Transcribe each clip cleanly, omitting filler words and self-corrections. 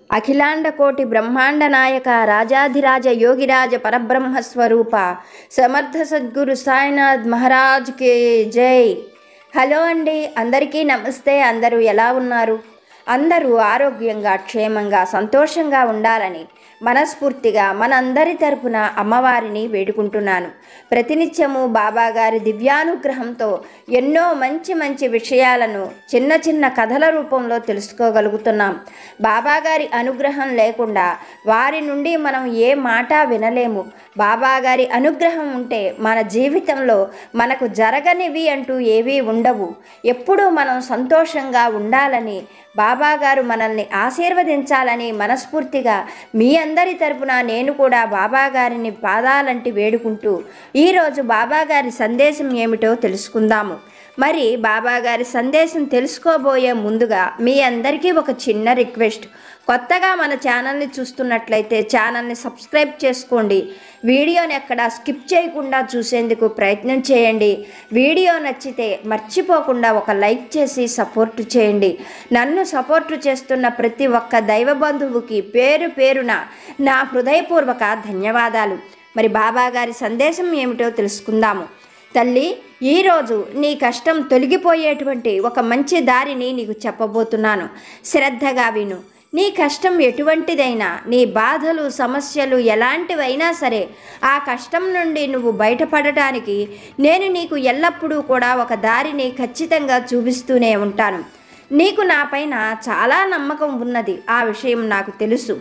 అఖిలాండ కోటి బ్రహ్మాండ నాయక రాజాధిరాజ యోగిరాజ పరబ్రహ్మస్వరూప సమర్థ సద్గురు సాయినాథ్ మహారాజ్కి జై. హలో అండి, అందరికీ నమస్తే. అందరూ ఎలా ఉన్నారు? అందరూ ఆరోగ్యంగా, క్షేమంగా, సంతోషంగా ఉండాలని మనస్ఫూర్తిగా మనందరి తరపున అమ్మవారిని వేడుకుంటున్నాను. ప్రతినిత్యము బాబాగారి దివ్యానుగ్రహంతో ఎన్నో మంచి మంచి విషయాలను చిన్న చిన్న కథల రూపంలో తెలుసుకోగలుగుతున్నాం. బాబాగారి అనుగ్రహం లేకుండా వారి నుండి మనం ఏ మాట వినలేము. బాబాగారి అనుగ్రహం ఉంటే మన జీవితంలో మనకు జరగనివి అంటూ ఏవీ ఉండవు. ఎప్పుడూ మనం సంతోషంగా ఉండాలని, బాబాగారు మనల్ని ఆశీర్వదించాలని మనస్ఫూర్తిగా మీ అందరి తరపున నేను కూడా బాబాగారిని పాదాలంటి వేడుకుంటూ ఈరోజు బాబాగారి సందేశం ఏమిటో తెలుసుకుందాము. మరి బాబాగారి సందేశం తెలుసుకోబోయే ముందుగా మీ అందరికీ ఒక చిన్న రిక్వెస్ట్. కొత్తగా మన ఛానల్ని చూస్తున్నట్లయితే ఛానల్ని సబ్స్క్రైబ్ చేసుకోండి. వీడియోని ఎక్కడ స్కిప్ చేయకుండా చూసేందుకు ప్రయత్నం చేయండి. వీడియో నచ్చితే మర్చిపోకుండా ఒక లైక్ చేసి సపోర్టు చేయండి. నన్ను సపోర్టు చేస్తున్న ప్రతి ఒక్క దైవ బంధువుకి పేరు పేరున నా హృదయపూర్వక ధన్యవాదాలు. మరి బాబాగారి సందేశం ఏమిటో తెలుసుకుందాము. తల్లి, ఈరోజు నీ కష్టం తొలగిపోయేటువంటి ఒక మంచి దారిని నీకు చెప్పబోతున్నాను. శ్రద్ధగా విను. నీ కష్టం ఎటువంటిదైనా, నీ బాధలు, సమస్యలు ఎలాంటివైనా సరే, ఆ కష్టం నుండి నువ్వు బయటపడటానికి నేను నీకు ఎల్లప్పుడూ కూడా ఒక దారిని ఖచ్చితంగా చూపిస్తూనే ఉంటాను. నీకు నాపైన చాలా నమ్మకం ఉన్నది, ఆ విషయం నాకు తెలుసు.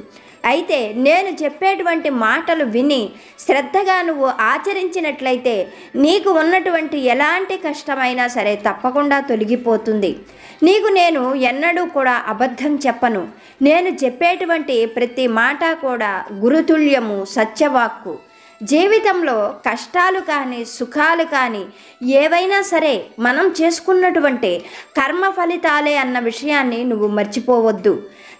అయితే నేను చెప్పేటువంటి మాటలు విని శ్రద్ధగా నువ్వు ఆచరించినట్లయితే నీకు ఉన్నటువంటి ఎలాంటి కష్టమైనా సరే తప్పకుండా తొలగిపోతుంది. నీకు నేను ఎన్నడూ కూడా అబద్ధం చెప్పను. నేను చెప్పేటువంటి ప్రతి మాట కూడా గురుతుల్యము, సత్యవాక్కు. జీవితంలో కష్టాలు కానీ, సుఖాలు కానీ ఏవైనా సరే మనం చేసుకున్నటువంటి కర్మ ఫలితాలే అన్న విషయాన్ని నువ్వు మర్చిపోవద్దు.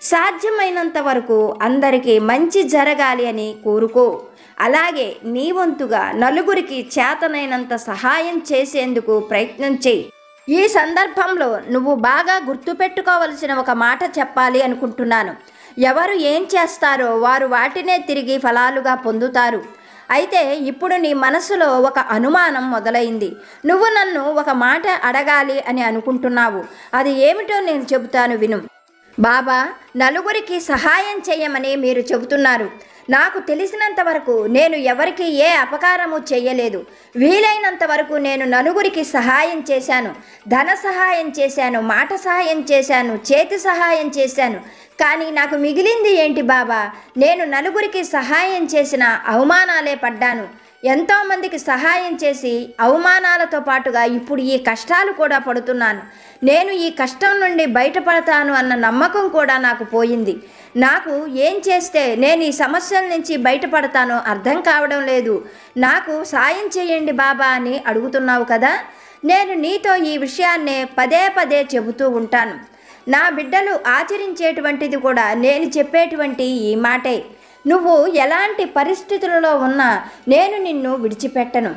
సాధ్యమైనంత వరకు అందరికీ మంచి జరగాలి అని కోరుకో. అలాగే నీ వంతుగా నలుగురికి చేతనైనంత సహాయం చేసేందుకు ప్రయత్నం చేయి. ఈ సందర్భంలో నువ్వు బాగా గుర్తుపెట్టుకోవలసిన ఒక మాట చెప్పాలి అనుకుంటున్నాను. ఎవరు ఏం చేస్తారో వారు వాటినే తిరిగి ఫలాలుగా పొందుతారు. అయితే ఇప్పుడు నీ మనసులో ఒక అనుమానం మొదలైంది. నువ్వు నన్ను ఒక మాట అడగాలి అని అనుకుంటున్నావు. అది ఏమిటో నేను చెబుతాను, విను. బాబా, నలుగురికి సహాయం చేయమని మీరు చెబుతున్నారు. నాకు తెలిసినంత వరకు నేను ఎవరికి ఏ అపకారము చేయలేదు. వీలైనంత వరకు నేను నలుగురికి సహాయం చేశాను. ధన సహాయం చేశాను, మాట సహాయం చేశాను, చేతి సహాయం చేశాను. కానీ నాకు మిగిలింది ఏంటి బాబా? నేను నలుగురికి సహాయం చేసిన అవమానాలే పడ్డాను. ఎంతోమందికి సహాయం చేసి అవమానాలతో పాటుగా ఇప్పుడు ఈ కష్టాలు కూడా పడుతున్నాను. నేను ఈ కష్టం నుండి బయటపడతాను అన్న నమ్మకం కూడా నాకు పోయింది. నాకు ఏం చేస్తే నేను ఈ సమస్యల నుంచి బయటపడతానో అర్థం కావడం లేదు. నాకు సాయం చేయండి బాబా అని అడుగుతున్నావు కదా. నేను నీతో ఈ విషయాన్నే పదే పదే చెబుతూ ఉంటాను. నా బిడ్డలు ఆచరించేటువంటిది కూడా నేను చెప్పేటువంటి ఈ మాటే. నువ్వు ఎలాంటి పరిస్థితులలో ఉన్నా నేను నిన్ను విడిచిపెట్టను.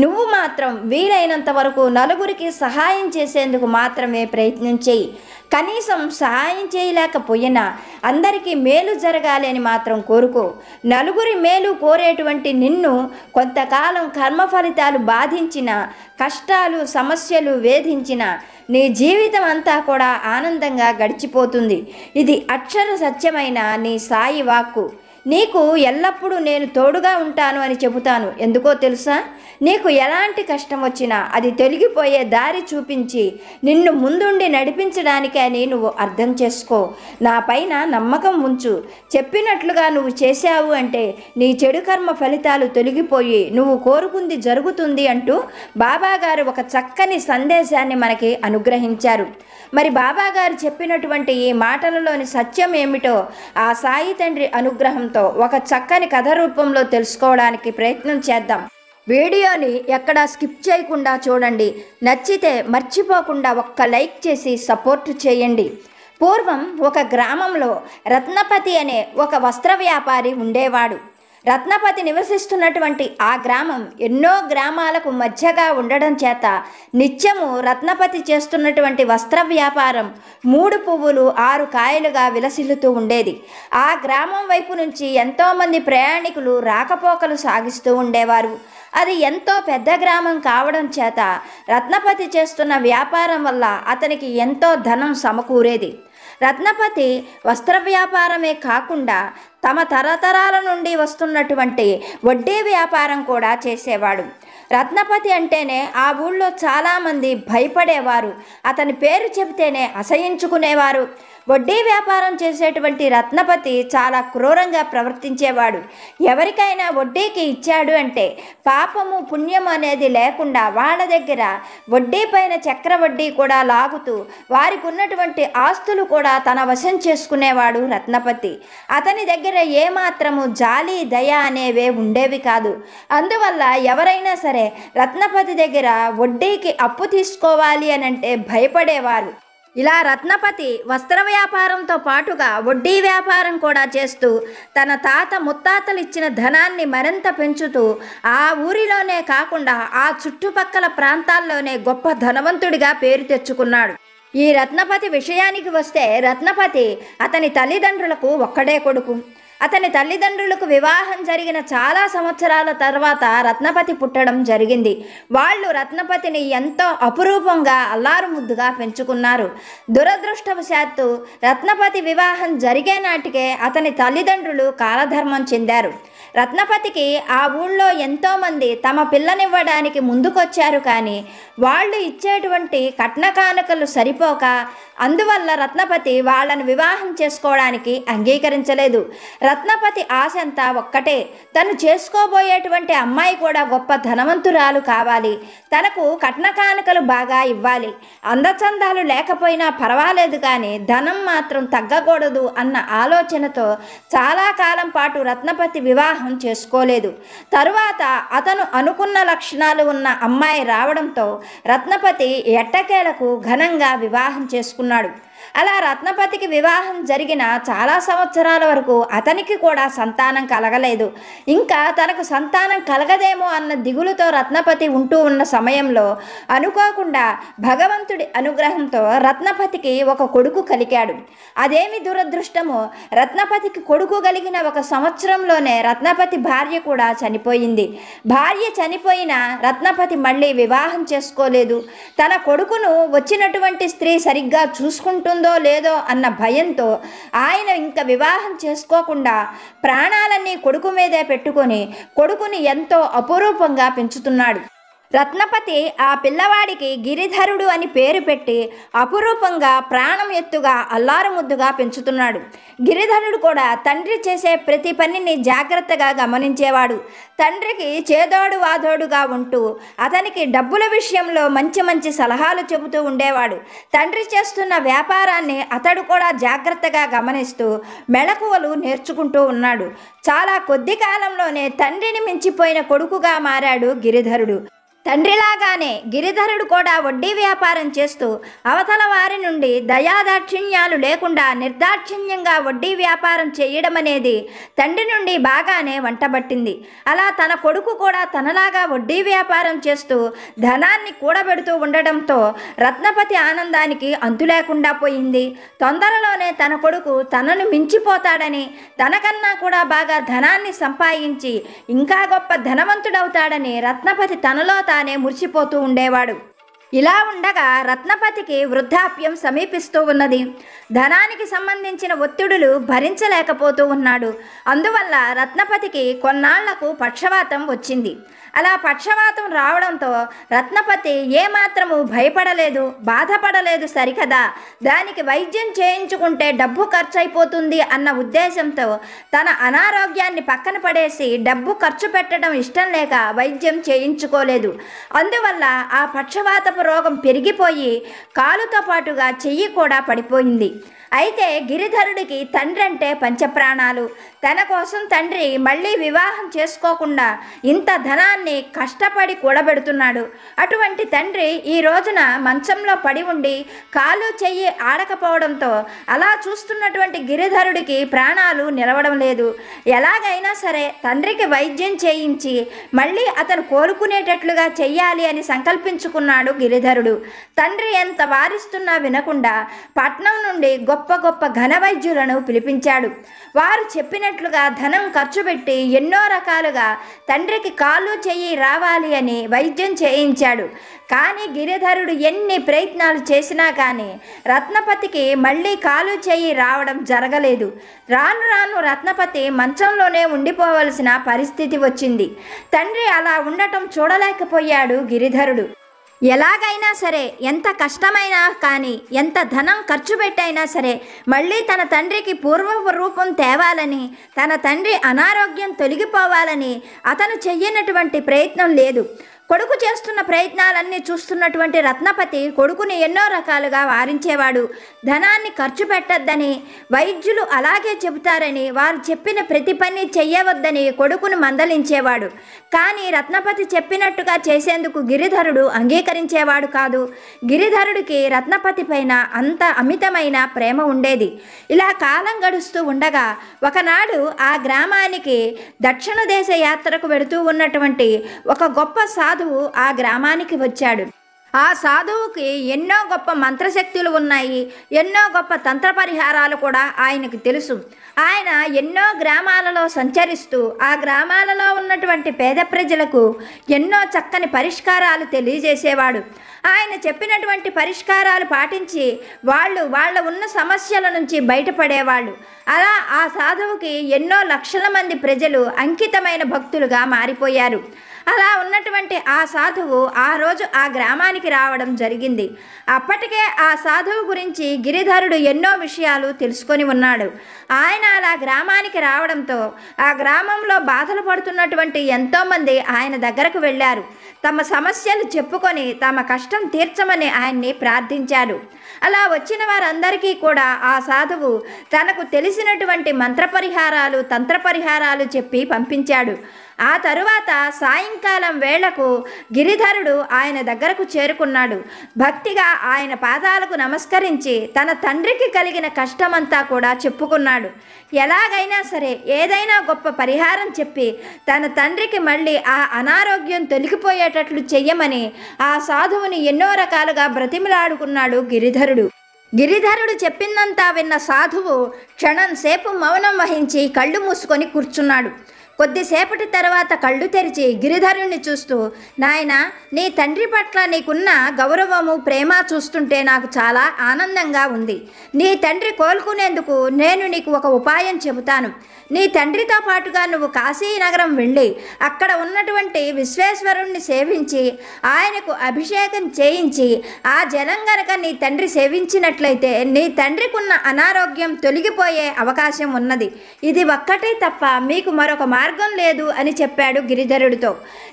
నువ్వు మాత్రం వీలైనంత వరకు నలుగురికి సహాయం చేసేందుకు మాత్రమే ప్రయత్నం చేయి. కనీసం సహాయం చేయలేకపోయినా అందరికీ మేలు జరగాలి అని మాత్రం కోరుకో. నలుగురి మేలు కోరేటువంటి నిన్ను కొంతకాలం కర్మ ఫలితాలు బాధించిన, కష్టాలు సమస్యలు వేధించిన నీ జీవితం అంతా కూడా ఆనందంగా గడిచిపోతుంది. ఇది అక్షర సత్యమైన నీ సాయి వాక్కు. నీకు ఎల్లప్పుడూ నేను తోడుగా ఉంటాను అని చెబుతాను. ఎందుకో తెలుసా? నీకు ఎలాంటి కష్టం వచ్చినా అది తొలగిపోయే దారి చూపించి నిన్ను ముందుండి నడిపించడానికి అని నువ్వు అర్థం చేసుకో. నా పైన నమ్మకం ఉంచు. చెప్పినట్లుగా నువ్వు చేశావు అంటే నీ చెడు కర్మ ఫలితాలు తొలగిపోయి నువ్వు కోరుకుంది జరుగుతుంది అంటూ బాబాగారు ఒక చక్కని సందేశాన్ని మనకి అనుగ్రహించారు. మరి బాబాగారు చెప్పినటువంటి ఈ మాటలలోని సత్యం ఏమిటో ఆ సాయి తండ్రి అనుగ్రహంతో ఒక చక్కని కథ రూపంలో తెలుసుకోవడానికి ప్రయత్నం చేద్దాం. వీడియోని ఎక్కడా స్కిప్ చేయకుండా చూడండి. నచ్చితే మర్చిపోకుండా ఒక్క లైక్ చేసి సపోర్ట్ చేయండి. పూర్వం ఒక గ్రామంలో రత్నపతి అనే ఒక వస్త్ర వ్యాపారి ఉండేవాడు. రత్నపతి నివసిస్తున్నటువంటి ఆ గ్రామం ఎన్నో గ్రామాలకు మధ్యగా ఉండడం చేత నిత్యము రత్నపతి చేస్తున్నటువంటి వస్త్ర వ్యాపారం 3 పువ్వులు 6 కాయలుగా విలసిల్లుతూ ఉండేది. ఆ గ్రామం వైపు నుంచి ఎంతోమంది ప్రయాణికులు రాకపోకలు సాగిస్తూ ఉండేవారు. అది ఎంతో పెద్ద గ్రామం కావడం చేత రత్నపతి చేస్తున్న వ్యాపారం వల్ల అతనికి ఎంతో ధనం సమకూరేది. రత్నపతి వస్త్ర వ్యాపారమే కాకుండా తమ తరతరాల నుండి వస్తున్నటువంటి వడ్డీ వ్యాపారం కూడా చేసేవాడు. రత్నపతి అంటేనే ఆ ఊళ్ళో చాలామంది భయపడేవారు. అతని పేరు చెబితేనే అసహించుకునేవారు. వడ్డీ వ్యాపారం చేసేటువంటి రత్నపతి చాలా క్రూరంగా ప్రవర్తించేవాడు. ఎవరికైనా వడ్డీకి ఇచ్చాడు అంటే పాపము పుణ్యము అనేది లేకుండా వాళ్ళ దగ్గర వడ్డీ పైన చక్రవడ్డీ కూడా లాగుతూ వారికి ఉన్నటువంటి ఆస్తులు కూడా తన వశం చేసుకునేవాడు రత్నపతి. అతని దగ్గర ఏమాత్రము జాలి దయ అనేవే ఉండేవి కాదు. అందువల్ల ఎవరైనా సరే రత్నపతి దగ్గర వడ్డీకి అప్పు తీసుకోవాలి అని అంటే భయపడేవారు. ఇలా రత్నపతి వస్త్ర వ్యాపారంతో పాటుగా వడ్డీ వ్యాపారం కూడా చేస్తూ తన తాత ముత్తాతలు ఇచ్చిన ధనాన్ని మరింత పెంచుతూ ఆ ఊరిలోనే కాకుండా ఆ చుట్టుపక్కల ప్రాంతాల్లోనే గొప్ప ధనవంతుడిగా పేరు తెచ్చుకున్నాడు. ఈ రత్నపతి విషయానికి వస్తే రత్నపతి అతని తల్లిదండ్రులకు ఒక్కడే కొడుకు. అతని తల్లిదండ్రులకు వివాహం జరిగిన చాలా సంవత్సరాల తర్వాత రత్నపతి పుట్టడం జరిగింది. వాళ్ళు రత్నపతిని ఎంతో అపురూపంగా అల్లారు ముద్దుగా పెంచుకున్నారు. దురదృష్టవశాత్తు రత్నపతి వివాహం జరిగే నాటికే అతని తల్లిదండ్రులు కాలధర్మం చెందారు. రత్నపతికి ఆ ఊళ్ళో ఎంతోమంది తమ పిల్లనివ్వడానికి ముందుకొచ్చారు, కానీ వాళ్ళు ఇచ్చేటువంటి కట్న కానుకలు సరిపోక అందువల్ల రత్నపతి వాళ్ళని వివాహం చేసుకోవడానికి అంగీకరించలేదు. రత్నపతి ఆశ అంతా ఒక్కటే, తను చేసుకోబోయేటువంటి అమ్మాయి కూడా గొప్ప ధనవంతురాలు కావాలి, తనకు కట్న కానుకలు బాగా ఇవ్వాలి, అందచందాలు లేకపోయినా పర్వాలేదు కానీ ధనం మాత్రం తగ్గకూడదు అన్న ఆలోచనతో చాలా కాలం పాటు రత్నపతి వివాహం చేసుకోలేదు. తరువాత అతను అనుకున్న లక్షణాలు ఉన్న అమ్మాయి రావడంతో రత్నపతి ఎట్టకేలకు ఘనంగా వివాహం చేసుకున్నాడు. అలా రత్నపతికి వివాహం జరిగిన చాలా సంవత్సరాల వరకు అతనికి కూడా సంతానం కలగలేదు. ఇంకా తనకు సంతానం కలగదేమో అన్న దిగులుతో రత్నపతి ఉంటూ ఉన్న సమయంలో అనుకోకుండా భగవంతుడి అనుగ్రహంతో రత్నపతికి ఒక కొడుకు కలిగాడు. అదేమి దురదృష్టమో, రత్నపతికి కొడుకు కలిగిన 1 సంవత్సరంలోనే రత్నపతి భార్య కూడా చనిపోయింది. భార్య చనిపోయిన రత్నపతి మళ్ళీ వివాహం చేసుకోలేదు. తన కొడుకును వచ్చినటువంటి స్త్రీ సరిగ్గా చూసుకుంటుందో లేదో అన్న భయంతో ఆయన ఇంకా వివాహం చేసుకోకుండా ప్రాణాలన్నీ కొడుకు మీదే పెట్టుకొని కొడుకుని ఎంతో అపురూపంగా పెంచుతున్నాడు. రత్నపతి ఆ పిల్లవాడికి గిరిధరుడు అని పేరు పెట్టి అపురూపంగా ప్రాణం ఎత్తుగా అల్లారు ముద్దుగా పెంచుతున్నాడు. గిరిధరుడు కూడా తండ్రి చేసే ప్రతి పనిని జాగ్రత్తగా గమనించేవాడు. తండ్రికి చేదోడు వాదోడుగా ఉంటూ అతనికి డబ్బుల విషయంలో మంచి మంచి సలహాలు చెబుతూ ఉండేవాడు. తండ్రి చేస్తున్న వ్యాపారాన్ని అతడు కూడా జాగ్రత్తగా గమనిస్తూ మెళకువలు నేర్చుకుంటూ ఉన్నాడు. చాలా కొద్ది కాలంలోనే తండ్రిని మించిపోయిన కొడుకుగా మారాడు గిరిధరుడు. తండ్రిలాగానే గిరిధరుడు కూడా వడ్డీ వ్యాపారం చేస్తూ అవతల వారి నుండి దయాదాక్షిణ్యాలు లేకుండా నిర్దాక్షిణ్యంగా వడ్డీ వ్యాపారం చేయడం అనేది తండ్రి నుండి బాగానే వంటబట్టింది. అలా తన కొడుకు కూడా తనలాగా వడ్డీ వ్యాపారం చేస్తూ ధనాన్ని కూడబెడుతూ ఉండడంతో రత్నపతి ఆనందానికి అంతు లేకుండా పోయింది. తొందరలోనే తన కొడుకు తనను మించిపోతాడని, తనకన్నా కూడా బాగా ధనాన్ని సంపాదించి ఇంకా గొప్ప ధనవంతుడవుతాడని రత్నపతి తనలో తానే మురిసిపోతూ ఉండేవాడు. ఇలా ఉండగా రత్నపతికి వృద్ధాప్యం సమీపిస్తూ ఉన్నది. ధనానికి సంబంధించిన ఒత్తిడులు భరించలేకపోతూ ఉన్నాడు. అందువల్ల రత్నపతికి కొన్నాళ్లకు పక్షవాతం వచ్చింది. అలా పక్షవాతం రావడంతో రత్నపతి ఏమాత్రము భయపడలేదు, బాధపడలేదు సరికదా, దానికి వైద్యం చేయించుకుంటే డబ్బు ఖర్చు అయిపోతుంది అన్న ఉద్దేశంతో తన అనారోగ్యాన్ని పక్కన పడేసి డబ్బు ఖర్చు పెట్టడం ఇష్టం లేక వైద్యం చేయించుకోలేదు. అందువల్ల ఆ పక్షవాతపు రోగం పెరిగిపోయి కాలుతో పాటుగా చెయ్యి కూడా పడిపోయింది. అయితే గిరిధరుడికి తండ్రి అంటే పంచప్రాణాలు. తన కోసం తండ్రి మళ్ళీ వివాహం చేసుకోకుండా ఇంత ధనాన్ని కష్టపడి కూడబెడుతున్నాడు. అటువంటి తండ్రి ఈ రోజున మంచంలో పడి ఉండి కాలు చెయ్యి ఆడకపోవడంతో అలా చూస్తున్నటువంటి గిరిధరుడికి ప్రాణాలు నిలవడం లేదు. ఎలాగైనా సరే తండ్రికి వైద్యం చేయించి మళ్ళీ అతను కోలుకునేటట్లుగా చెయ్యాలి అని సంకల్పించుకున్నాడు గిరిధరుడు. తండ్రి ఎంత వారిస్తున్నా వినకుండా పట్నం నుండి గొప్ప గొప్ప ఘన వైద్యులను పిలిపించాడు. వారు చెప్పినట్లుగా ధనం ఖర్చు పెట్టి ఎన్నో రకాలుగా తండ్రికి కాలు చెయ్యి రావాలి అని వైద్యం చేయించాడు. కానీ గిరిధరుడు ఎన్ని ప్రయత్నాలు చేసినా కానీ రత్నపతికి మళ్ళీ కాలు చెయ్యి రావడం జరగలేదు. రాను రాను రత్నపతి మంచంలోనే ఉండిపోవలసిన పరిస్థితి వచ్చింది. తండ్రి అలా ఉండటం చూడలేకపోయాడు గిరిధరుడు. ఎలాగైనా సరే, ఎంత కష్టమైనా కానీ, ఎంత ధనం ఖర్చు పెట్టైనా సరే మళ్ళీ తన తండ్రికి పూర్వపు రూపం తేవాలని, తన తండ్రి అనారోగ్యం తొలగిపోవాలని అతను చెయ్యనటువంటి ప్రయత్నం లేదు. కొడుకు చేస్తున్న ప్రయత్నాలన్నీ చూస్తున్నటువంటి రత్నపతి కొడుకుని ఎన్నో రకాలుగా వారించేవాడు. ధనాన్ని ఖర్చు పెట్టద్దని, వైద్యులు అలాగే చెబుతారని, వారు చెప్పిన ప్రతి పని చెయ్యవద్దని కొడుకును మందలించేవాడు. కానీ రత్నపతి చెప్పినట్టుగా చేసేందుకు గిరిధరుడు అంగీకరించేవాడు కాదు. గిరిధరుడికి రత్నపతి పైన అంత అమితమైన ప్రేమ ఉండేది. ఇలా కాలం గడుస్తూ ఉండగా ఒకనాడు ఆ గ్రామానికి దక్షిణ దేశ యాత్రకు వెడుతూ ఉన్నటువంటి ఒక గొప్ప సాధువు ఆ గ్రామానికి వచ్చాడు. ఆ సాధువుకి ఎన్నో గొప్ప మంత్రశక్తులు ఉన్నాయి, ఎన్నో గొప్ప తంత్ర పరిహారాలు కూడా ఆయనకు తెలుసు. ఆయన ఎన్నో గ్రామాలలో సంచరిస్తూ ఆ గ్రామాలలో ఉన్నటువంటి పేద ప్రజలకు ఎన్నో చక్కని పరిష్కారాలు తెలియజేసేవాడు. ఆయన చెప్పినటువంటి పరిష్కారాలు పాటించి వాళ్ళ ఉన్న సమస్యల నుంచి బయటపడేవాళ్ళు. అలా ఆ సాధువుకి ఎన్నో లక్షల మంది ప్రజలు అంకితమైన భక్తులుగా మారిపోయారు. అలా ఉన్నటువంటి ఆ సాధువు ఆ రోజు ఆ గ్రామానికి రావడం జరిగింది. అప్పటికే ఆ సాధువు గురించి గిరిధరుడు ఎన్నో విషయాలు తెలుసుకొని ఉన్నాడు. ఆయన అలా గ్రామానికి రావడంతో ఆ గ్రామంలో బాధలు పడుతున్నటువంటి ఎంతోమంది ఆయన దగ్గరకు వెళ్ళారు. తమ సమస్యలు చెప్పుకొని తమ కష్టం తీర్చమని ఆయన్ని ప్రార్థించారు. అలా వచ్చిన వారందరికీ కూడా ఆ సాధువు తనకు తెలిసినటువంటి మంత్రపరిహారాలు, తంత్రపరిహారాలు చెప్పి పంపించాడు. ఆ తరువాత సాయంకాలం వేళకు గిరిధరుడు ఆయన దగ్గరకు చేరుకున్నాడు. భక్తిగా ఆయన పాదాలకు నమస్కరించి తన తండ్రికి కలిగిన కష్టమంతా కూడా చెప్పుకున్నాడు. ఎలాగైనా సరే ఏదైనా గొప్ప పరిహారం చెప్పి తన తండ్రికి మళ్ళీ ఆ అనారోగ్యం తొలగిపోయేటట్లు చెయ్యమని ఆ సాధువుని ఎన్నో రకాలుగా బ్రతిమిలాడుకున్నాడు గిరిధరుడు. గిరిధరుడు చెప్పిందంతా విన్న సాధువు క్షణం సేపు మౌనం వహించి కళ్ళు మూసుకొని కూర్చున్నాడు. కొద్దిసేపటి తర్వాత కళ్ళు తెరిచి గిరిధరుణ్ణి చూస్తూ, నాయనా, నీ తండ్రి పట్ల నీకున్న గౌరవము, ప్రేమ చూస్తుంటే నాకు చాలా ఆనందంగా ఉంది. నీ తండ్రి కోలుకునేందుకు నేను నీకు ఒక ఉపాయం చెబుతాను. నీ తండ్రితో పాటుగా నువ్వు కాశీనగరం వెళ్ళి అక్కడ ఉన్నటువంటి విశ్వేశ్వరుణ్ణి సేవించి ఆయనకు అభిషేకం చేయించి ఆ జలం గనక నీ తండ్రి సేవించినట్లయితే నీ తండ్రికి ఉన్న అనారోగ్యం తొలగిపోయే అవకాశం ఉన్నది. ఇది ఒక్కటే తప్ప మీకు మరొక మార్గం లేదు అని చెప్పాడు గిరిధరుడితో.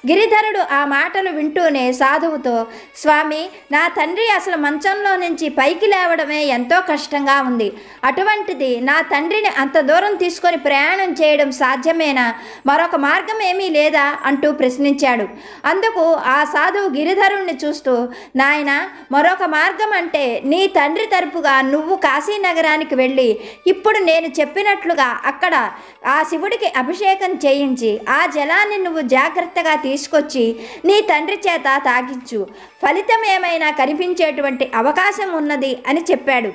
గిరిధరుడు ఆ మాటలు వింటూనే సాధువుతో, స్వామి, నా తండ్రి అసలు మంచంలో నుంచి పైకి లేవడమే ఎంతో కష్టంగా ఉంది. అటువంటిది నా తండ్రిని అంత దూరం తీసుకొని ప్రయాణం చేయడం సాధ్యమేనా? మరొక మార్గం ఏమీ లేదా అంటూ ప్రశ్నించాడు. అందుకు ఆ సాధువు గిరిధరుణ్ణి చూస్తూ, నాయన, మరొక మార్గం అంటే నీ తండ్రి తరపుగా నువ్వు కాశీనగరానికి వెళ్ళి ఇప్పుడు నేను చెప్పినట్లుగా అక్కడ ఆ శివుడికి అభిషేకం చేయించి ఆ జలాన్ని నువ్వు జాగ్రత్తగా తీసుకొచ్చి నీ తండ్రి చేత తాగించు. ఫలితం ఏమైనా కనిపించేటువంటి అవకాశం ఉన్నది అని చెప్పాడు.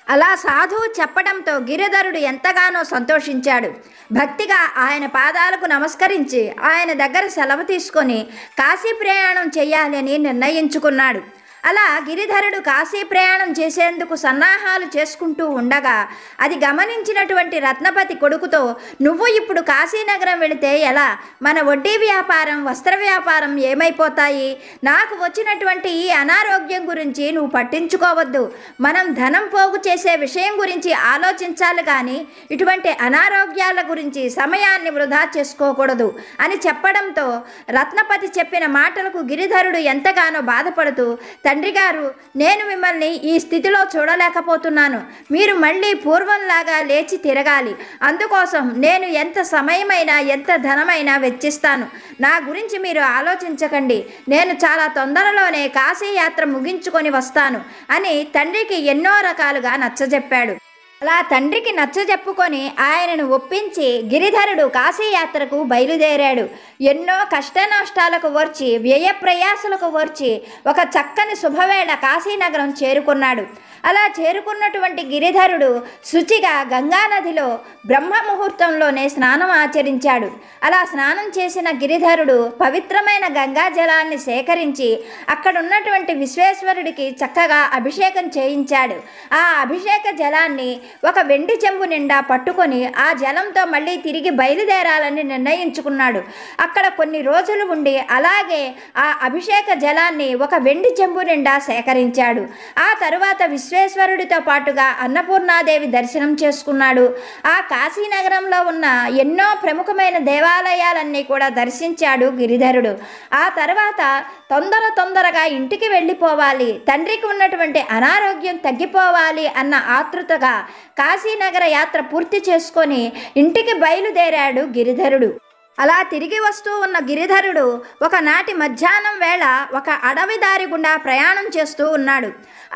అలా సాధువు చెప్పడంతో గిరిధరుడు ఎంతగానో సంతోషించాడు. భక్తిగా ఆయన పాదాలకు నమస్కరించి ఆయన దగ్గర సెలవు తీసుకొని కాశీ ప్రయాణం చేయాలని నిర్ణయించుకున్నాడు. అలా గిరిధరుడు కాశీ ప్రయాణం చేసేందుకు సన్నాహాలు చేసుకుంటూ ఉండగా అది గమనించినటువంటి రత్నపతి కొడుకుతో, నువ్వు ఇప్పుడు కాశీనగరం వెళితే ఎలా? మన వడ్డీ వ్యాపారం, వస్త్ర వ్యాపారం ఏమైపోతాయి? నాకు వచ్చినటువంటి ఈ అనారోగ్యం గురించి నువ్వు పట్టించుకోవద్దు. మనం ధనం పోగు చేసే విషయం గురించి ఆలోచించాలి కానీ ఇటువంటి అనారోగ్యాల గురించి సమయాన్ని వృధా చేసుకోకూడదు అని చెప్పడంతో రత్నపతి చెప్పిన మాటలకు గిరిధరుడు ఎంతగానో బాధపడుతూ తండ్రి గారు, నేను మిమ్మల్ని ఈ స్థితిలో చూడలేకపోతున్నాను. మీరు మళ్ళీ పూర్వంలాగా లేచి తిరగాలి. అందుకోసం నేను ఎంత సమయమైనా ఎంత ధనమైనా వెచ్చిస్తాను. నా గురించి మీరు ఆలోచించకండి. నేను చాలా తొందరలోనే కాశీ యాత్ర ముగించుకొని వస్తాను అని తండ్రికి ఎన్నో రకాలుగా నచ్చజెప్పాడు. అలా తండ్రికి నచ్చజెప్పుకొని ఆయనను ఒప్పించి గిరిధరుడు కాశీయాత్రకు బయలుదేరాడు. ఎన్నో కష్ట నష్టాలకు ఓర్చి వ్యయ ప్రయాసలకు ఓర్చి ఒక చక్కని శుభవేళ కాశీనగరం చేరుకున్నాడు. అలా చేరుకున్నటువంటి గిరిధరుడు శుచిగా గంగానదిలో బ్రహ్మ ముహూర్తంలోనే స్నానం ఆచరించాడు. అలా స్నానం చేసిన గిరిధరుడు పవిత్రమైన గంగా జలాన్ని సేకరించి అక్కడున్నటువంటి విశ్వేశ్వరుడికి చక్కగా అభిషేకం చేయించాడు. ఆ అభిషేక జలాన్ని ఒక వెండి చెంబు నిండా పట్టుకొని ఆ జలంతో మళ్ళీ తిరిగి బయలుదేరాలని నిర్ణయించుకున్నాడు. అక్కడ కొన్ని రోజులు ఉండి అలాగే ఆ అభిషేక జలాన్ని ఒక వెండి చెంబు నిండా సేకరించాడు. ఆ తరువాత విశ్వేశ్వరుడితో పాటుగా అన్నపూర్ణాదేవి దర్శనం చేసుకున్నాడు. ఆ కాశీనగరంలో ఉన్న ఎన్నో ప్రముఖమైన దేవాలయాలన్నీ కూడా దర్శించాడు గిరిధరుడు. ఆ తర్వాత తొందరగా ఇంటికి వెళ్ళిపోవాలి, తండ్రికి ఉన్నటువంటి అనారోగ్యం తగ్గిపోవాలి అన్న ఆతృతగా కాశీనగర యాత్ర పూర్తి చేసుకొని ఇంటికి బయలుదేరాడు గిరిధరుడు. అలా తిరిగి వస్తూ ఉన్న గిరిధరుడు ఒకనాటి మధ్యాహ్నం వేళ ఒక అడవి దారి గుండా ప్రయాణం చేస్తూ ఉన్నాడు.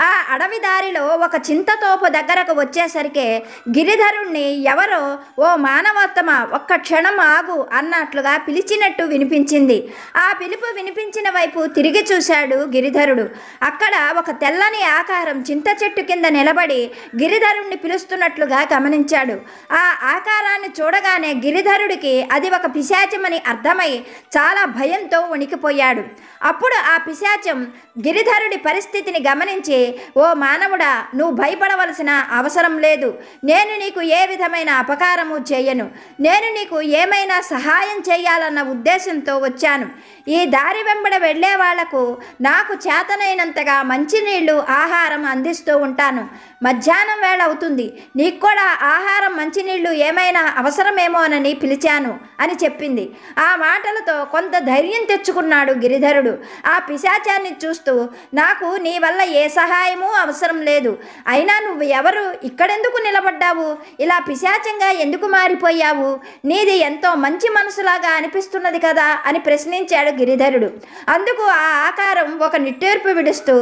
ఆ అడవి దారిలో ఒక చింతతోపు దగ్గరకు వచ్చేసరికి గిరిధరుణ్ణి ఎవరో ఓ మానవోత్తమ ఒక్క క్షణం ఆగు అన్నట్లుగా పిలిచినట్టు వినిపించింది. ఆ పిలుపు వినిపించిన వైపు తిరిగి చూశాడు గిరిధరుడు. అక్కడ ఒక తెల్లని ఆకారం చింత చెట్టు కింద నిలబడి గిరిధరుణ్ణి పిలుస్తున్నట్లుగా గమనించాడు. ఆ ఆకారాన్ని చూడగానే గిరిధరుడికి అది ఒక పిశాచమని అర్థమై చాలా భయంతో వణికిపోయాడు. అప్పుడు ఆ పిశాచం గిరిధరుడి పరిస్థితిని గమనించి, ఓ మానవుడా, నువ్వు భయపడవలసిన అవసరం లేదు. నేను నీకు ఏ విధమైన అపకారము చేయను. నేను నీకు ఏమైనా సహాయం చేయాలన్న ఉద్దేశంతో వచ్చాను. ఈ దారి వెంబడ వెళ్ళే వాళ్లకు నాకు చేతనైనంతగా మంచినీళ్లు ఆహారం అందిస్తూ ఉంటాను. మధ్యాహ్నం వేళ అవుతుంది, నీకు కూడా ఆహారం మంచినీళ్లు ఏమైనా అవసరమేమోనని పిలిచాను అని చెప్పింది. ఆ మాటలతో కొంత ధైర్యం తెచ్చుకున్నాడు గిరిధరుడు. ఆ పిశాచాన్ని చూస్తూ, నాకు నీ వల్ల ఏ సహాయమూ అవసరం లేదు. అయినా నువ్వు ఎవరు? ఇక్కడెందుకు నిలబడ్డావు? ఇలా పిశాచంగా ఎందుకు మారిపోయావు? నీది ఎంతో మంచి మనసులాగా అనిపిస్తున్నది కదా అని ప్రశ్నించాడు గిరిధరుడు. అందుకు ఆ ఆకారం ఒక నిట్టూర్పు విడుస్తూ,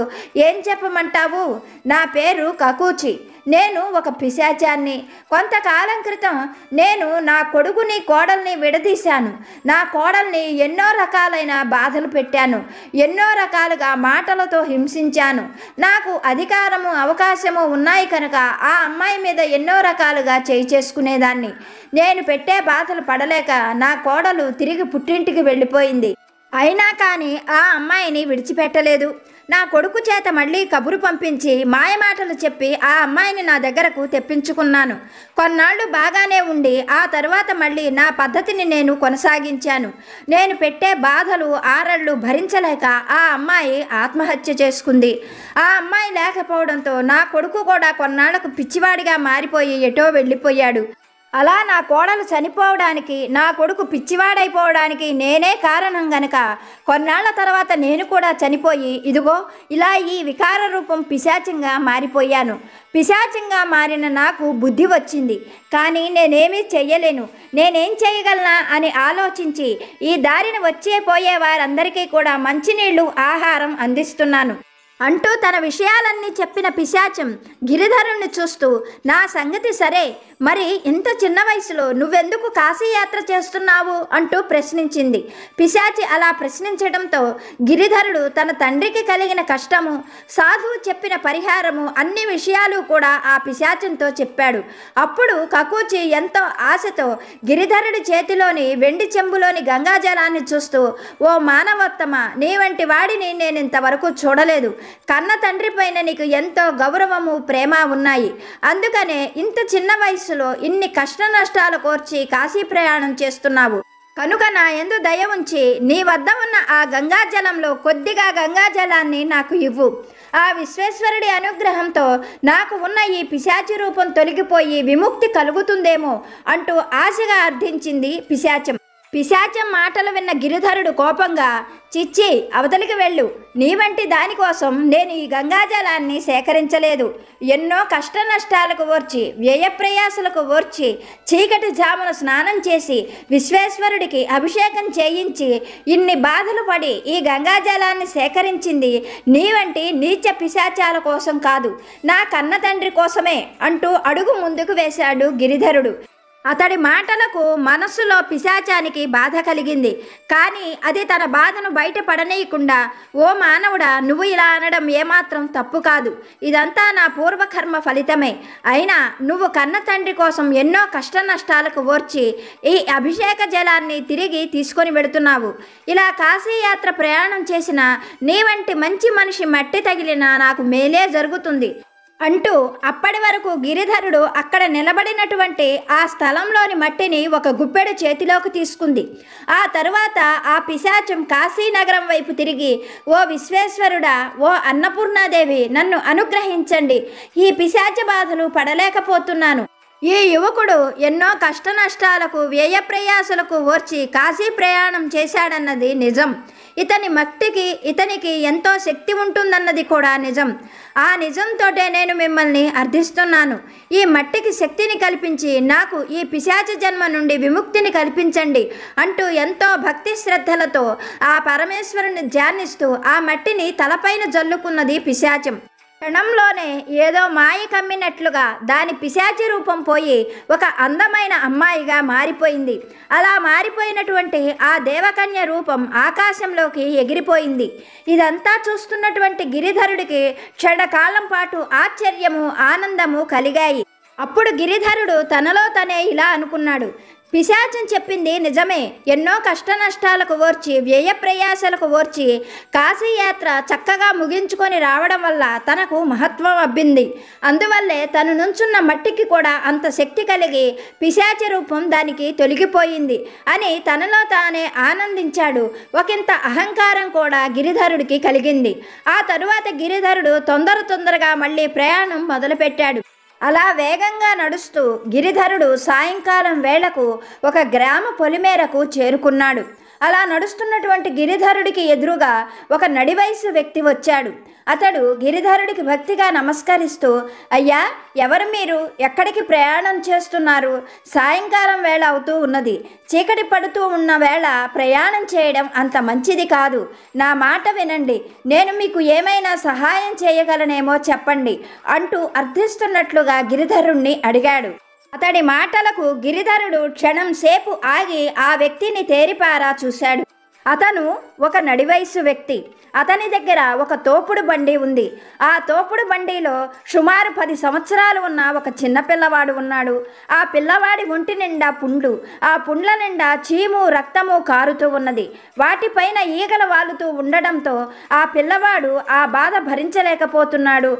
ఏం చెప్పమంటావు? నా పేరు కకూచి. నేను ఒక పిశాచాన్ని. కొంతకాలం క్రితం నేను నా కొడుకుని కోడల్ని విడదీశాను. నా కోడల్ని ఎన్నో రకాలైన బాధలు పెట్టాను. ఎన్నో రకాలుగా మాటలతో హింసించాను. నాకు అధికారము అవకాశము ఉన్నాయి కనుక ఆ అమ్మాయి మీద ఎన్నో రకాలుగా చేయి చేసుకునేదాన్ని. నేను పెట్టే బాధలు పడలేక నా కోడలు తిరిగి పుట్టింటికి వెళ్ళిపోయింది. అయినా కానీ ఆ అమ్మాయిని విడిచిపెట్టలేదు. నా కొడుకు చేత మళ్ళీ కబురు పంపించి మాయమాటలు చెప్పి ఆ అమ్మాయిని నా దగ్గరకు తెప్పించుకున్నాను. కొన్నాళ్ళు బాగానే ఉండి ఆ తరువాత మళ్ళీ నా పద్ధతిని నేను కొనసాగించాను. నేను పెట్టే బాధలు ఆరళ్ళు భరించలేక ఆ అమ్మాయి ఆత్మహత్య చేసుకుంది. ఆ అమ్మాయి లేకపోవడంతో నా కొడుకు కూడా కొన్నాళ్లకు పిచ్చివాడిగా మారిపోయి ఎటో వెళ్ళిపోయాడు. అలా నా కోడలు చనిపోవడానికి, నా కొడుకు పిచ్చివాడైపోవడానికి నేనే కారణం గనక కొన్నాళ్ల తర్వాత నేను కూడా చనిపోయి ఇదిగో ఇలా ఈ వికార రూపం పిశాచంగా మారిపోయాను. పిశాచంగా మారిన నాకు బుద్ధి వచ్చింది, కానీ నేనేమీ చెయ్యలేను. నేనేం చేయగలనా అని ఆలోచించి ఈ దారిని పోయే వారందరికీ కూడా మంచినీళ్లు ఆహారం అందిస్తున్నాను అంటూ తన విషయాలన్నీ చెప్పిన పిశాచం గిరిధరుణ్ణి చూస్తూ, నా సంగతి సరే, మరి ఇంత చిన్న వయసులో నువ్వెందుకు కాశీయాత్ర చేస్తున్నావు అంటూ ప్రశ్నించింది. పిశాచి అలా ప్రశ్నించడంతో గిరిధరుడు తన తండ్రికి కలిగిన కష్టము, సాధువు చెప్పిన పరిహారము అన్ని విషయాలు కూడా ఆ పిశాచంతో చెప్పాడు. అప్పుడు కకూచి ఎంతో ఆశతో గిరిధరుడి చేతిలోని వెండి చెంబులోని గంగాజలాన్ని చూస్తూ, ఓ మానవోత్తమ, నీ వంటి వాడిని నేను ఇంతవరకు చూడలేదు. కన్న తండ్రి పైన నీకు ఎంతో గౌరవము, ప్రేమ ఉన్నాయి. అందుకనే ఇంత చిన్న వయసులో ఇన్ని కష్ట నష్టాలు కోర్చి కాశీ ప్రయాణం చేస్తున్నావు. కనుక నా యందు దయ ఉంచి నీ వద్ద ఉన్న ఆ గంగాజలంలో కొద్దిగా గంగాజలాన్ని నాకు ఇవ్వు. ఆ విశ్వేశ్వరుడి అనుగ్రహంతో నాకు ఉన్న ఈ పిశాచి రూపం తొలగిపోయి విముక్తి కలుగుతుందేమో అంటూ ఆశగా అర్థించింది పిశాచం. పిశాచం మాటలు విన్న గిరిధరుడు కోపంగా, చిచ్చి అవతలికి వెళ్ళు, నీ వంటి దానికోసం నేను ఈ గంగాజలాన్ని సేకరించలేదు. ఎన్నో కష్ట నష్టాలకు ఓర్చి, వ్యయప్రయాసలకు ఓర్చి, చీకటి జామున స్నానం చేసి, విశ్వేశ్వరుడికి అభిషేకం చేయించి, ఇన్ని బాధలు పడి ఈ గంగాజలాన్ని సేకరించింది నీ వంటి నీచ పిశాచాల కోసం కాదు, నా కన్న తండ్రి కోసమే అంటూ అడుగు ముందుకు వేశాడు గిరిధరుడు. అతడి మాటలకు మనస్సులో పిశాచానికి బాధ కలిగింది. కానీ అది తన బాధను బయటపడనీయకుండా, ఓ మానవుడా, నువ్వు ఇలా అనడం ఏమాత్రం తప్పు కాదు. ఇదంతా నా పూర్వకర్మ ఫలితమే. అయినా నువ్వు కన్న తండ్రి కోసం ఎన్నో కష్ట నష్టాలకు ఓర్చి ఈ అభిషేక జలాన్ని తిరిగి తీసుకొని వెడుతున్నావు. ఇలా కాశీయాత్ర ప్రయాణం చేసిన నీ వంటి మంచి మనిషి మట్టి తగిలినా నాకు మేలే జరుగుతుంది అంటూ అప్పటి వరకు గిరిధరుడు అక్కడ నిలబడినటువంటి ఆ స్థలంలోని మట్టిని ఒక గుప్పెడు చేతిలోకి తీసుకుంది. ఆ తరువాత ఆ పిశాచం కాశీనగరం వైపు తిరిగి, ఓ విశ్వేశ్వరుడా, ఓ అన్నపూర్ణాదేవి, నన్ను అనుగ్రహించండి, ఈ పిశాచ బాధలు పడలేకపోతున్నాను. ఈ యువకుడు ఎన్నో కష్ట నష్టాలకు వ్యయప్రయాసలకు ఓర్చి కాశీ ప్రయాణం చేశాడన్నది నిజం. ఇతనికి ఎంతో శక్తి ఉంటుందన్నది కూడా నిజం. ఆ నిజంతోటే నేను మిమ్మల్ని అర్థిస్తున్నాను. ఈ మట్టికి శక్తిని కల్పించి నాకు ఈ పిశాచ జన్మ నుండి విముక్తిని కల్పించండి అంటూ ఎంతో భక్తి శ్రద్ధలతో ఆ పరమేశ్వరుని ధ్యానిస్తూ ఆ మట్టిని తలపైన జల్లుకున్నది పిశాచం. క్షణంలోనే ఏదో మాయ కమ్మినట్లుగా దాని పిశాచి రూపం పోయి ఒక అందమైన అమ్మాయిగా మారిపోయింది. అలా మారిపోయినటువంటి ఆ దేవకన్య రూపం ఆకాశంలోకి ఎగిరిపోయింది. ఇదంతా చూస్తున్నటువంటి గిరిధరుడికి క్షణకాలం పాటు ఆశ్చర్యము, ఆనందము కలిగాయి. అప్పుడు గిరిధరుడు తనలో తనే ఇలా అనుకున్నాడు, పిశాచం చెప్పింది నిజమే. ఎన్నో కష్ట నష్టాలకు ఓర్చి, వ్యయప్రయాసలకు ఓర్చి కాశీయాత్ర చక్కగా ముగించుకొని రావడం వల్ల తనకు మహత్వం అబ్బింది. అందువల్లే తను నుంచున్న మట్టికి కూడా అంత శక్తి కలిగి పిశాచ రూపం దానికి తొలగిపోయింది అని తనలో తానే ఆనందించాడు. ఒకంత అహంకారం కూడా గిరిధరుడికి కలిగింది. ఆ తరువాత గిరిధరుడు తొందరగా మళ్ళీ ప్రయాణం మొదలుపెట్టాడు. అలా వేగంగా నడుస్తూ గిరిధరుడు సాయంకాలం వేళకు ఒక గ్రామ పొలిమేరకు చేరుకున్నాడు. అలా నడుస్తున్నటువంటి గిరిధరుడికి ఎదురుగా ఒక నడివయసు వ్యక్తి వచ్చాడు. అతడు గిరిధరుడికి భక్తిగా నమస్కరిస్తూ, అయ్యా, ఎవరు మీరు? ఎక్కడికి ప్రయాణం చేస్తున్నారు? సాయంకాలం వేళ అవుతూ ఉన్నది. చీకటి పడుతూ ఉన్న వేళ ప్రయాణం చేయడం అంత మంచిది కాదు. నా మాట వినండి, నేను మీకు ఏమైనా సహాయం చేయగలనేమో చెప్పండి అంటూ అర్థిస్తున్నట్లుగా గిరిధరుణ్ణి అడిగాడు. అతడి మాటలకు గిరిధరుడు క్షణం సేపు ఆగి ఆ వ్యక్తిని తేరిపారా చూశాడు. అతను ఒక నడివయసు వ్యక్తి. అతని దగ్గర ఒక తోపుడు బండి ఉంది. ఆ తోపుడు బండిలో సుమారు 10 సంవత్సరాలు ఉన్న ఒక చిన్న పిల్లవాడు ఉన్నాడు. ఆ పిల్లవాడి ఒంటి నిండా పుండ్లు, ఆ పుండ్ల నిండా చీము, రక్తము కారుతూ ఉన్నది. వాటిపైన ఈగలు వాలుతూ ఉండడంతో ఆ పిల్లవాడు ఆ బాధ భరించలేకపోతున్నాడు.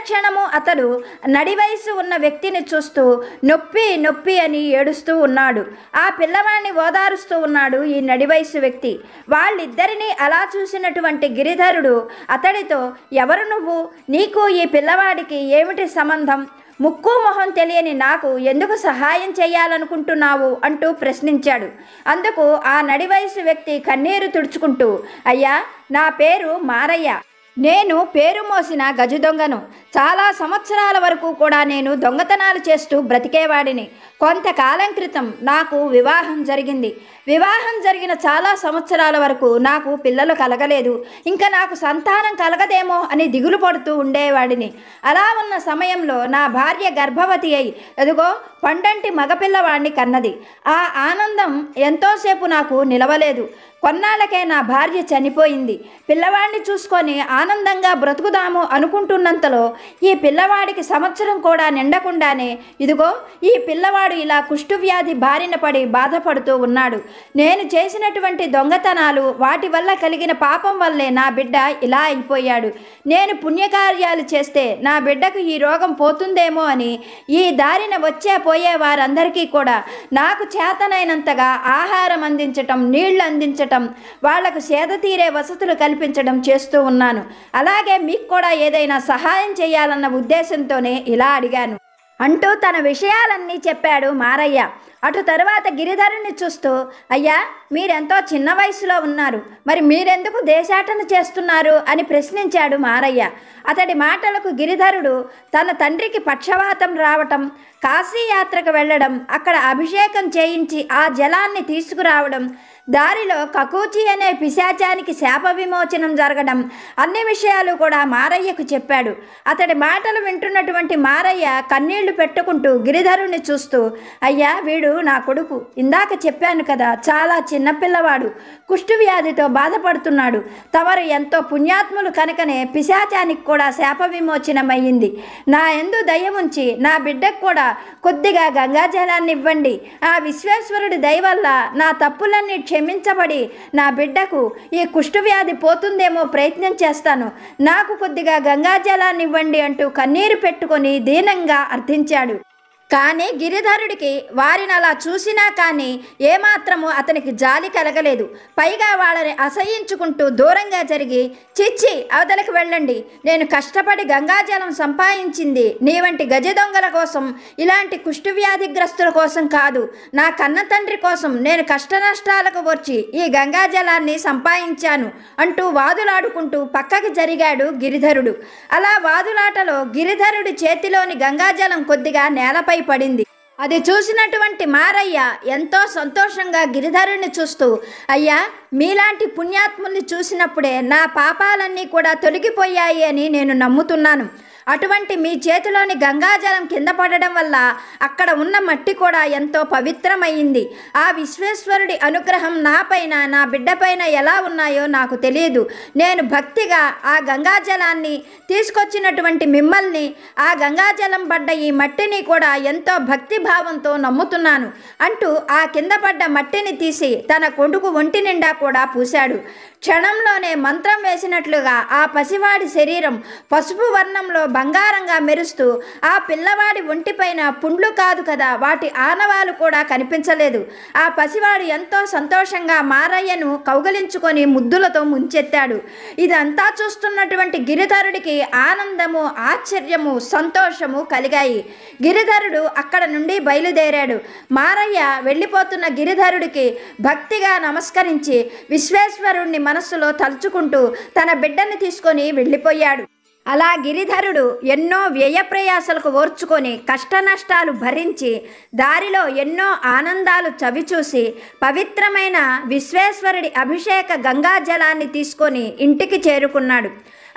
క్షణము అతడు నడివయసు ఉన్న వ్యక్తిని చూస్తూ నొప్పి నొప్పి అని ఏడుస్తూ ఉన్నాడు. ఆ పిల్లవాడిని ఓదారుస్తూ ఉన్నాడు ఈ నడివయసు వ్యక్తి. వాళ్ళిద్దరినీ అలా చూసినటువంటి గిరిధరుడు అతడితో, ఎవరు నువ్వు? నీకు ఈ పిల్లవాడికి ఏమిటి సంబంధం? ముక్కు మొహం తెలియని నాకు ఎందుకు సహాయం చేయాలనుకుంటున్నావు అంటూ ప్రశ్నించాడు. అందుకు ఆ నడివయసు వ్యక్తి కన్నీరు తుడుచుకుంటూ, అయ్యా, నా పేరు మారయ్య. నేను పేరు మోసిన గజ దొంగను. చాలా సంవత్సరాల వరకు కూడా నేను దొంగతనాలు చేస్తూ బ్రతికేవాడిని. కొంతకాలం క్రితం నాకు వివాహం జరిగింది. వివాహం జరిగిన చాలా సంవత్సరాల వరకు నాకు పిల్లలు కలగలేదు. ఇంకా నాకు సంతానం కలగదేమో అని దిగులు పడుతూ ఉండేవాడిని. అలా ఉన్న సమయంలో నా భార్య గర్భవతి అయి ఎదుగో పండంటి మగపిల్లవాడిని కన్నది. ఆ ఆనందం ఎంతోసేపు నాకు నిలవలేదు. కొన్నాళ్ళకే నా భార్య చనిపోయింది. పిల్లవాడిని చూసుకొని ఆనందంగా బ్రతుకుదాము అనుకుంటున్నంతలో ఈ పిల్లవాడికి సంవత్సరం కూడా నిండకుండానే ఇదిగో ఈ పిల్లవాడు ఇలా కుష్ఠవ్యాధి బారిన పడి బాధపడుతూ ఉన్నాడు. నేను చేసినటువంటి దొంగతనాలు, వాటి వల్ల కలిగిన పాపం వల్లే నా బిడ్డ ఇలా అయిపోయాడు. నేను పుణ్యకార్యాలు చేస్తే నా బిడ్డకు ఈ రోగం పోతుందేమో అని ఈ దారిన వచ్చే పోయే వారందరికీ కూడా నాకు చేతనైనంతగా ఆహారం అందించటం, నీళ్లు అందించటం, వాళ్లకు సేద తీరే వసతులు కల్పించడం చేస్తూ ఉన్నాను. అలాగే మీకు కూడా ఏదైనా సహాయం చేయాలన్న ఉద్దేశంతోనే ఇలా అడిగాను అంటూ తన విషయాలన్నీ చెప్పాడు మారయ్య. అటు తరువాత గిరిధరుని చూస్తూ, అయ్యా మీరెంతో చిన్న వయసులో ఉన్నారు, మరి మీరెందుకు దేశాటన చేస్తున్నారు అని ప్రశ్నించాడు మారయ్య. అతడి మాటలకు గిరిధరుడు తన తండ్రికి పక్షవాతం రావటం, కాశీయాత్రకు వెళ్ళడం, అక్కడ అభిషేకం చేయించి ఆ జలాన్ని తీసుకురావడం, దారిలో కకూచి అనే పిశాచానికి శాప విమోచనం జరగడం, అన్ని విషయాలు కూడా మారయ్యకు చెప్పాడు. అతడి మాటలు వింటున్నటువంటి మారయ్య కన్నీళ్లు పెట్టుకుంటూ గిరిధరుని చూస్తూ, అయ్యా వీడు నా కొడుకు, ఇందాక చెప్పాను కదా, చాలా చిన్నపిల్లవాడు, కుష్ఠవ్యాధితో బాధపడుతున్నాడు. తమరు ఎంతో పుణ్యాత్ములు కనుకనే పిశాచానికి కూడా శాప విమోచనమయ్యింది. నా యందు దయ ఉంచి నా బిడ్డకు కూడా కొద్దిగా గంగాజలాన్ని ఇవ్వండి. ఆ విశ్వేశ్వరుడి దయ వల్ల నా తప్పులన్నీ క్షమించబడి నా బిడ్డకు ఈ కుష్ఠవ్యాధి పోతుందేమో ప్రయత్నం చేస్తాను, నాకు కొద్దిగా గంగాజలాన్ని ఇవ్వండి అంటూ కన్నీరు పెట్టుకొని దీనంగా అర్థించాడు. కానీ గిరిధరుడికి వారిని అలా చూసినా కానీ ఏమాత్రము అతనికి జాలి కలగలేదు. పైగా వాళ్ళని అసహ్యించుకుంటూ దూరంగా జరిగి, చిచ్చి అవతలకు వెళ్ళండి, నేను కష్టపడి గంగాజలం సంపాదించింది నీ వంటి గజ దొంగల కోసం, ఇలాంటి కుష్ఠవ్యాధిగ్రస్తుల కోసం కాదు, నా కన్న తండ్రి కోసం నేను కష్ట నష్టాలకు వచ్చి ఈ గంగాజలాన్ని సంపాదించాను అంటూ వాదులాడుకుంటూ పక్కకి జరిగాడు గిరిధరుడు. అలా వాదులాటలో గిరిధరుడి చేతిలోని గంగాజలం కొద్దిగా నేలపై పడింది. అది చూసినటువంటి మారయ్య ఎంతో సంతోషంగా గిరిధరుని చూస్తూ, అయ్యా మీలాంటి పుణ్యాత్ముల్ని చూసినప్పుడే నా పాపాలన్నీ కూడా తొలగిపోయాయి అని నేను నమ్ముతున్నాను. అటువంటి మీ చేతిలోని గంగాజలం కింద పడడం వల్ల అక్కడ ఉన్న మట్టి కూడా ఎంతో పవిత్రమైంది. ఆ విశ్వేశ్వరుడి అనుగ్రహం నాపైన నా బిడ్డపైన ఎలా ఉన్నాయో నాకు తెలియదు. నేను భక్తిగా ఆ గంగాజలాన్ని తీసుకొచ్చినటువంటి మిమ్మల్ని, ఆ గంగాజలం పడ్డ ఈ మట్టిని కూడా ఎంతో భక్తిభావంతో నమ్ముతున్నాను అంటూ ఆ కింద పడ్డ మట్టిని తీసి తన కొడుకు ఒంటి నిండా కూడా పూశాడు. క్షణంలోనే మంత్రం వేసినట్లుగా ఆ పసివాడి శరీరం పసుపు వర్ణంలో బంగారంగా మెరుస్తూ, ఆ పిల్లవాడి ఒంటిపైన పుండ్లు కాదు కదా, వాటి ఆనవాలు కూడా కనిపించలేదు. ఆ పసివాడు ఎంతో సంతోషంగా మారయ్యను కౌగలించుకొని ముద్దులతో ముంచెత్తాడు. ఇదంతా చూస్తున్నటువంటి గిరిధరుడికి ఆనందము, ఆశ్చర్యము, సంతోషము కలిగాయి. గిరిధరుడు అక్కడ నుండి బయలుదేరాడు. మారయ్య వెళ్ళిపోతున్న గిరిధరుడికి భక్తిగా నమస్కరించి విశ్వేశ్వరుణ్ణి మనస్సులో తలుచుకుంటూ తన బిడ్డని తీసుకొని వెళ్ళిపోయాడు. అలా గిరిధరుడు ఎన్నో వ్యయప్రయాసలకు ఓర్చుకొని కష్ట నష్టాలు భరించి దారిలో ఎన్నో ఆనందాలు చవిచూసి పవిత్రమైన విశ్వేశ్వరుడి అభిషేక గంగాజలాన్ని తీసుకొని ఇంటికి చేరుకున్నాడు.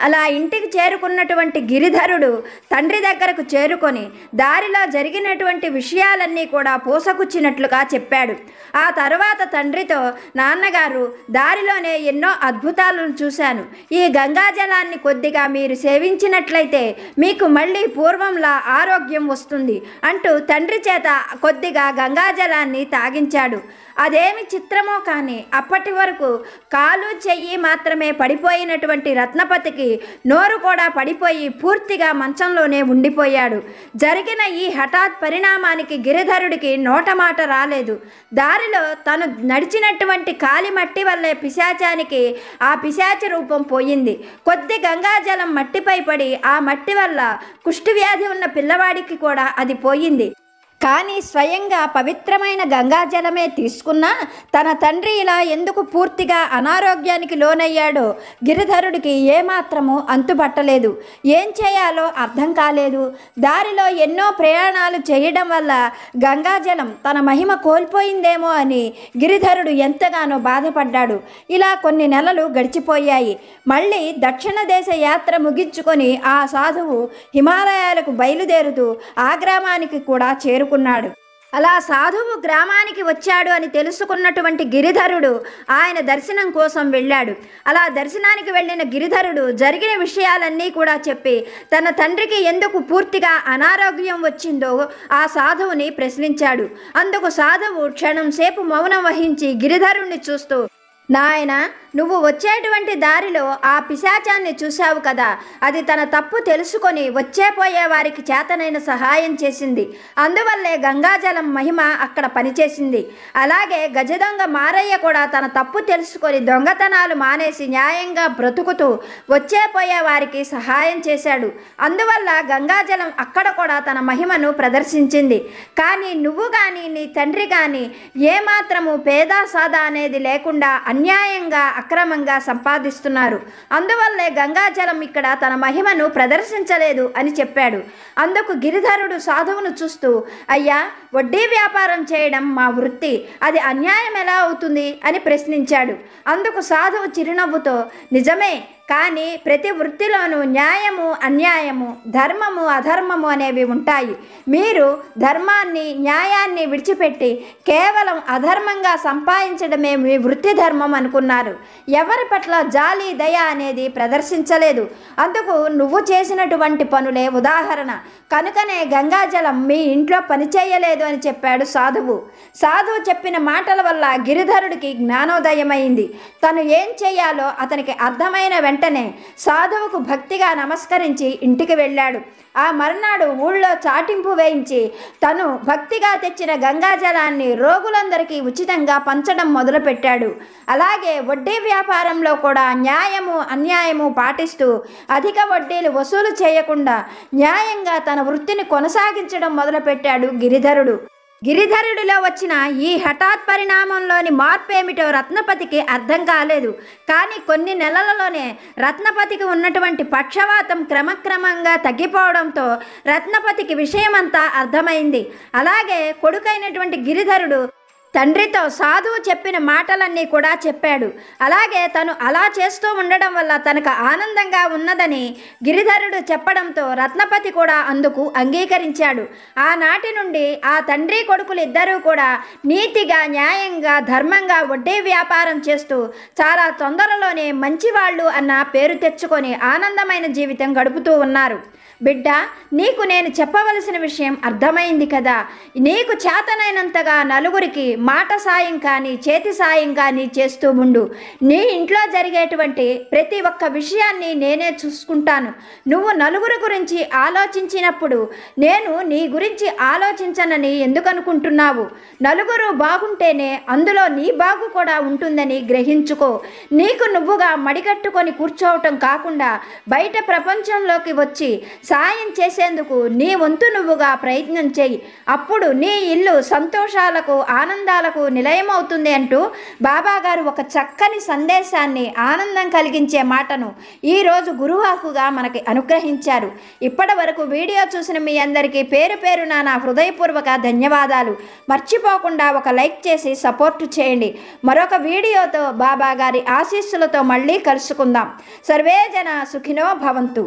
అలా ఇంటికి చేరుకున్నటువంటి గిరిధరుడు తండ్రి దగ్గరకు చేరుకొని దారిలో జరిగినటువంటి విషయాలన్నీ కూడా పూసగుచ్చినట్లుగా చెప్పాడు. ఆ తరువాత తండ్రితో, నాన్నగారు దారిలోనే ఎన్నో అద్భుతాలను చూశాను, ఈ గంగాజలాన్ని కొద్దిగా మీరు సేవించినట్లయితే మీకు మళ్ళీ పూర్వంలా ఆరోగ్యం వస్తుంది అంటూ తండ్రి చేత కొద్దిగా గంగాజలాన్ని తాగించాడు. అదేమి చిత్రమో కానీ అప్పటి వరకు కాలు చెయ్యి మాత్రమే పడిపోయినటువంటి రత్నపతికి నోరు కూడా పడిపోయి పూర్తిగా మంచంలోనే ఉండిపోయాడు. జరిగిన ఈ హఠాత్ పరిణామానికి గిరిధరుడికి నోటమాట రాలేదు. దారిలో తను నడిచినటువంటి కాలిమట్టి వల్లే పిశాచానికి ఆ పిశాచ రూపం పోయింది. కొద్ది గంగాజలం మట్టిపై పడి ఆ మట్టి వల్ల కుష్ఠవ్యాధి ఉన్న పిల్లవాడికి కూడా అది పోయింది. కానీ స్వయంగా పవిత్రమైన గంగాజలమే తీసుకున్నా తన తండ్రి ఇలా ఎందుకు పూర్తిగా అనారోగ్యానికి లోనయ్యాడో గిరిధరుడికి ఏమాత్రము అంతుపట్టలేదు. ఏం చేయాలో అర్థం కాలేదు. దారిలో ఎన్నో ప్రయాణాలు చేయడం వల్ల గంగాజలం తన మహిమ కోల్పోయిందేమో అని గిరిధరుడు ఎంతగానో బాధపడ్డాడు. ఇలా కొన్ని నెలలు గడిచిపోయాయి. మళ్ళీ దక్షిణ దేశ యాత్ర ముగించుకొని ఆ సాధువు హిమాలయాలకు బయలుదేరుతూ ఆ గ్రామానికి కూడా చేరుకున్నాడు. అలా సాధువు గ్రామానికి వచ్చాడు అని తెలుసుకున్నటువంటి గిరిధరుడు ఆయన దర్శనం కోసం వెళ్ళాడు. అలా దర్శనానికి వెళ్ళిన గిరిధరుడు జరిగిన విషయాలన్నీ కూడా చెప్పి తన తండ్రికి ఎందుకు పూర్తిగా అనారోగ్యం వచ్చిందో ఆ సాధువుని ప్రశ్నించాడు. అందుకు సాధువు క్షణం సేపు మౌనం వహించి గిరిధరుణ్ణి చూస్తూ, నాయన, నువ్వు వచ్చేటువంటి దారిలో ఆ పిశాచాన్ని చూశావు కదా, అది తన తప్పు తెలుసుకొని వచ్చేపోయే వారికి చేతనైన సహాయం చేసింది. అందువల్లే గంగాజలం మహిమ అక్కడ పనిచేసింది. అలాగే గజదొంగ మారయ్య కూడా తన తప్పు తెలుసుకొని దొంగతనాలు మానేసి న్యాయంగా బ్రతుకుతూ వచ్చేపోయే వారికి సహాయం చేశాడు. అందువల్ల గంగాజలం అక్కడ కూడా తన మహిమను ప్రదర్శించింది. కానీ నువ్వు కానీ నీ తండ్రి కానీ ఏమాత్రము పేదా సాదా అనేది లేకుండా అన్యాయంగా అక్రమంగా సంపాదిస్తున్నారు. అందువల్లే గంగాజలం ఇక్కడ తన మహిమను ప్రదర్శించలేదు అని చెప్పాడు. అందుకు గిరిధరుడు సాధువును చూస్తూ, అయ్యా, వడ్డీ వ్యాపారం చేయడం మా వృత్తి, అది అన్యాయం ఎలా అవుతుంది అని ప్రశ్నించాడు. అందుకు సాధువు చిరునవ్వుతో, నిజమే, కానీ ప్రతి వృత్తిలోనూ న్యాయము అన్యాయము, ధర్మము అధర్మము అనేవి ఉంటాయి. మీరు ధర్మాన్ని న్యాయాన్ని విడిచిపెట్టి కేవలం అధర్మంగా సంపాదించడమే మీ వృత్తి ధర్మం అనుకున్నారు. ఎవరి పట్ల జాలి దయ అనేది ప్రదర్శించలేదు. అందుకు నువ్వు చేసినటువంటి పనులే ఉదాహరణ. కనుకనే గంగాజలం మీ ఇంట్లో పనిచేయలేదు అని చెప్పాడు సాధువు. సాధువు చెప్పిన మాటల వల్ల గిరిధరుడికి జ్ఞానోదయమైంది. తను ఏం చేయాలో అతనికి అర్థమైన వెంటనే సాధువుకు భక్తిగా నమస్కరించి ఇంటికి వెళ్ళాడు. ఆ మర్నాడు ఊళ్ళో చాటింపు వేయించి తను భక్తిగా తెచ్చిన గంగాజలాన్ని రోగులందరికీ ఉచితంగా పంచడం మొదలుపెట్టాడు. అలాగే వడ్డీ వ్యాపారంలో కూడా న్యాయము అన్యాయము పాటిస్తూ అధిక వడ్డీలు వసూలు చేయకుండా న్యాయంగా తన వృత్తిని కొనసాగించడం మొదలుపెట్టాడు గిరిధరుడు. గిరిధరుడిలో వచ్చిన ఈ హఠాత్ పరిణామంలోని మార్పు ఏమిటో రత్నపతికి అర్థం కాలేదు. కానీ కొన్ని నెలలలోనే రత్నపతికి ఉన్నటువంటి పక్షవాతం క్రమక్రమంగా తగ్గిపోవడంతో రత్నపతికి విషయమంతా అర్థమైంది. అలాగే కొడుకైనటువంటి గిరిధరుడు తండ్రితో సాధువు చెప్పిన మాటలన్నీ కూడా చెప్పాడు. అలాగే తను అలా చేస్తూ ఉండడం వల్ల తనకు ఆనందంగా ఉన్నదని గిరిధరుడు చెప్పడంతో రత్నపతి కూడా అందుకు అంగీకరించాడు. ఆనాటి నుండి ఆ తండ్రి కొడుకులు ఇద్దరూ కూడా నీతిగా న్యాయంగా ధర్మంగా వడ్డీ వ్యాపారం చేస్తూ చాలా తొందరలోనే మంచివాళ్ళు అన్న పేరు తెచ్చుకొని ఆనందమైన జీవితం గడుపుతూ ఉన్నారు. బిడ్డ, నీకు నేను చెప్పవలసిన విషయం అర్థమైంది కదా. నీకు చేతనైనంతగా నలుగురికి మాట సాయం కానీ చేతి సాయం కానీ చేస్తూ ఉండు. నీ ఇంట్లో జరిగేటువంటి ప్రతి ఒక్క విషయాన్ని నేనే చూసుకుంటాను. నువ్వు నలుగురు గురించి ఆలోచించినప్పుడు నేను నీ గురించి ఆలోచించనని ఎందుకు అనుకుంటున్నావు? నలుగురు బాగుంటేనే అందులో నీ బాగు కూడా ఉంటుందని గ్రహించుకో. నీకు నువ్వుగా మడికట్టుకొని కూర్చోవటం కాకుండా బయట ప్రపంచంలోకి వచ్చి సాయం చేసేందుకు నీ వంతు నువ్వుగా ప్రయత్నం చేయి. అప్పుడు నీ ఇల్లు సంతోషాలకు ఆనందాలకు నిలయమవుతుంది అంటూ బాబాగారు ఒక చక్కని సందేశాన్ని, ఆనందం కలిగించే మాటను ఈరోజు గురువాకుగా మనకి అనుగ్రహించారు. ఇప్పటి వరకు వీడియో చూసిన మీ అందరికీ పేరు పేరున నా హృదయపూర్వక ధన్యవాదాలు. మర్చిపోకుండా ఒక లైక్ చేసి సపోర్టు చేయండి. మరొక వీడియోతో బాబాగారి ఆశీస్సులతో మళ్ళీ కలుసుకుందాం. సర్వే జన సుఖినో భవంతు.